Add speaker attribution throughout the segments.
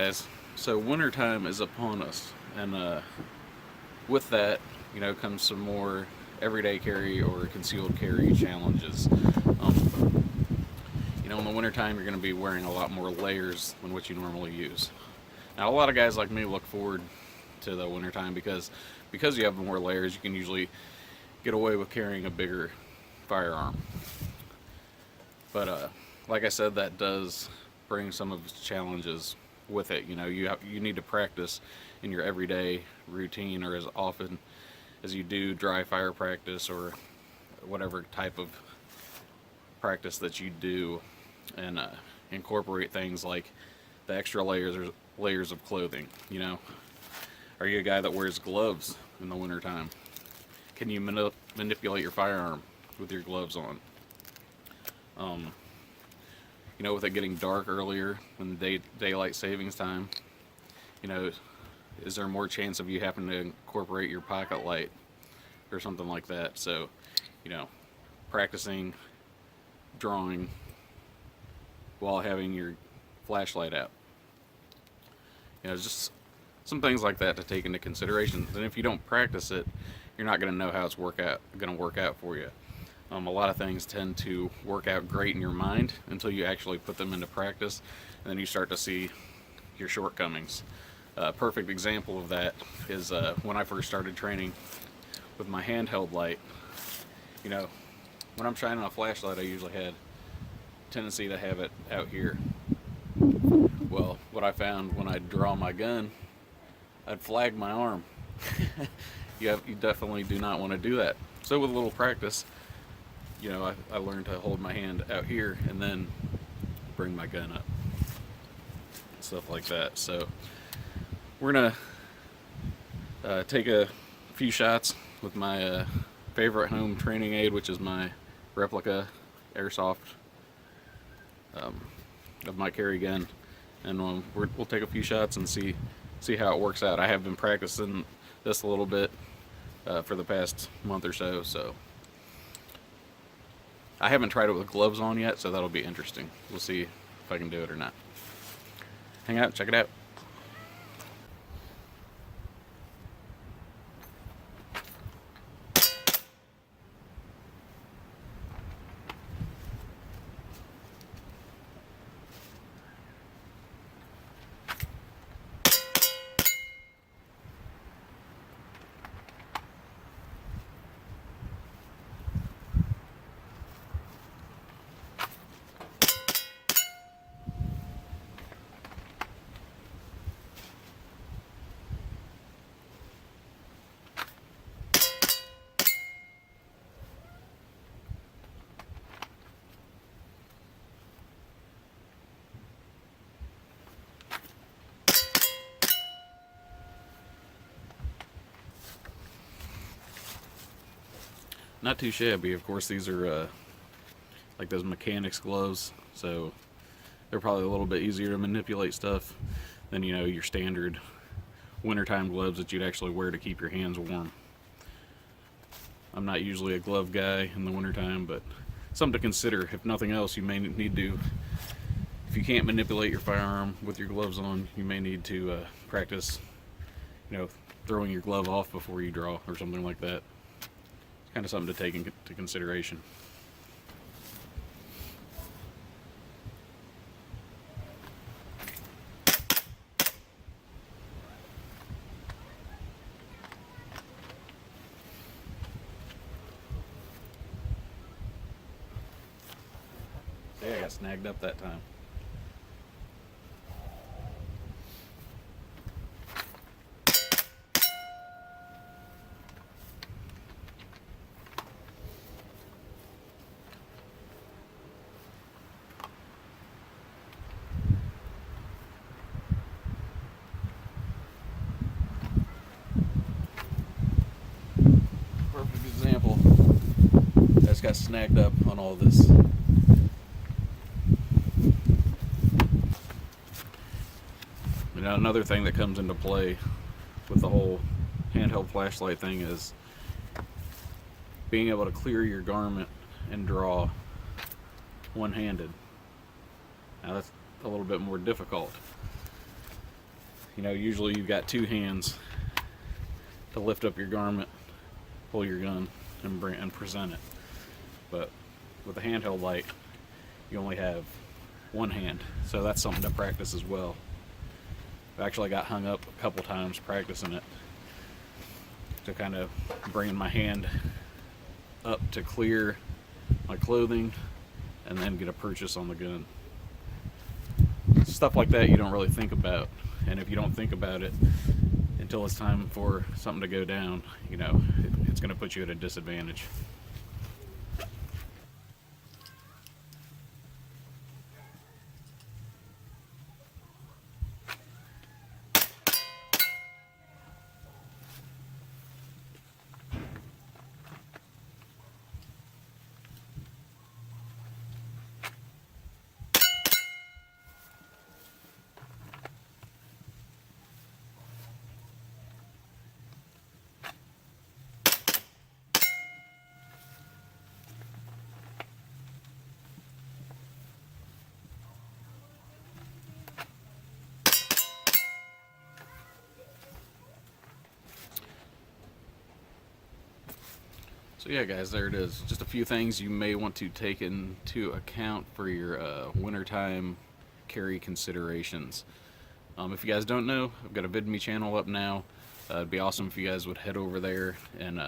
Speaker 1: guys, so wintertime is upon us, and with that, comes some more everyday carry or concealed carry challenges. In the wintertime, you're going to be wearing a lot more layers than what you normally use. Now, a lot of guys like me look forward to the wintertime because you have more layers, you can usually get away with carrying a bigger firearm. But like I said, that does bring some of its challenges with it. You need to practice in your everyday routine, or as often as you do dry fire practice or whatever type of practice that you do, and incorporate things like the extra layers of clothing. Are you a guy that wears gloves in the wintertime? Can you manipulate your firearm with your gloves on? With it getting dark earlier in the daylight savings time, is there more chance of you having to incorporate your pocket light or something like that? So, practicing drawing while having your flashlight out. Just some things like that to take into consideration. And if you don't practice it, you're not going to know how it's going to work out for you. A lot of things tend to work out great in your mind until you actually put them into practice, and then you start to see your shortcomings. A perfect example of that is when I first started training with my handheld light. When I'm shining a flashlight, I usually had a tendency to have it out here. Well, what I found when I'd draw my gun, I'd flag my arm. You definitely do not want to do that. So with a little practice, I learned to hold my hand out here and then bring my gun up, stuff like that. So we're gonna take a few shots with my favorite home training aid, which is my replica airsoft of my carry gun, and we'll take a few shots and see how it works out. I have been practicing this a little bit for the past month or so, I haven't tried it with gloves on yet, so that'll be interesting. We'll see if I can do it or not. Hang out, check it out. Not too shabby. Of course, these are like those mechanics gloves, so they're probably a little bit easier to manipulate stuff than your standard wintertime gloves that you'd actually wear to keep your hands warm. I'm not usually a glove guy in the wintertime, but something to consider. If nothing else, you may need to, if you can't manipulate your firearm with your gloves on, you may need to practice throwing your glove off before you draw or something like that. Kind of something to take into consideration. Yeah, I got snagged up that time. Perfect example. I just got snagged up on all this. Another thing that comes into play with the whole handheld flashlight thing is being able to clear your garment and draw one-handed. Now that's a little bit more difficult. You know, usually you've got two hands to lift up your garment, pull your gun, and present it. But with a handheld light, you only have one hand, so that's something to practice as well. I actually got hung up a couple times practicing it, to kind of bringing my hand up to clear my clothing and then get a purchase on the gun. Stuff like that you don't really think about, and if you don't think about it until it's time for something to go down, you know, it's going to put you at a disadvantage. So yeah, guys, there it is. Just a few things you may want to take into account for your wintertime carry considerations. If you guys don't know, I've got a VidMe channel up now. It'd be awesome if you guys would head over there and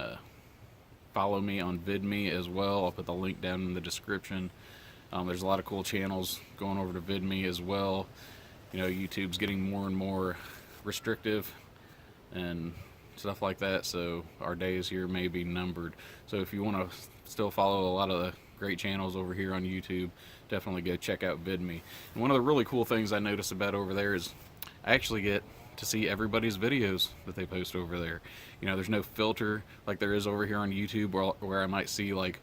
Speaker 1: follow me on VidMe as well. I'll put the link down in the description. There's a lot of cool channels going over to VidMe as well. You know, YouTube's getting more and more restrictive and stuff like that, so our days here may be numbered. So if you want to still follow a lot of the great channels over here on YouTube, definitely go check out VidMe. And one of the really cool things I noticed about over there is I actually get to see everybody's videos that they post over there. You know, there's no filter like there is over here on YouTube, where I might see like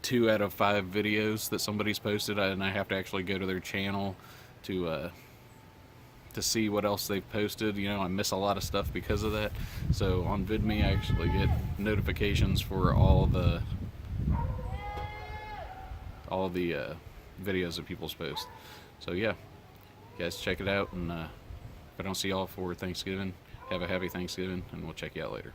Speaker 1: 2 out of 5 videos that somebody's posted, and I have to actually go to their channel to see what else they've posted. You know, I miss a lot of stuff because of that. So on VidMe, I actually get notifications for all the videos that people post. So yeah, you guys check it out, and if I don't see y'all for Thanksgiving, have a happy Thanksgiving, and we'll check you out later.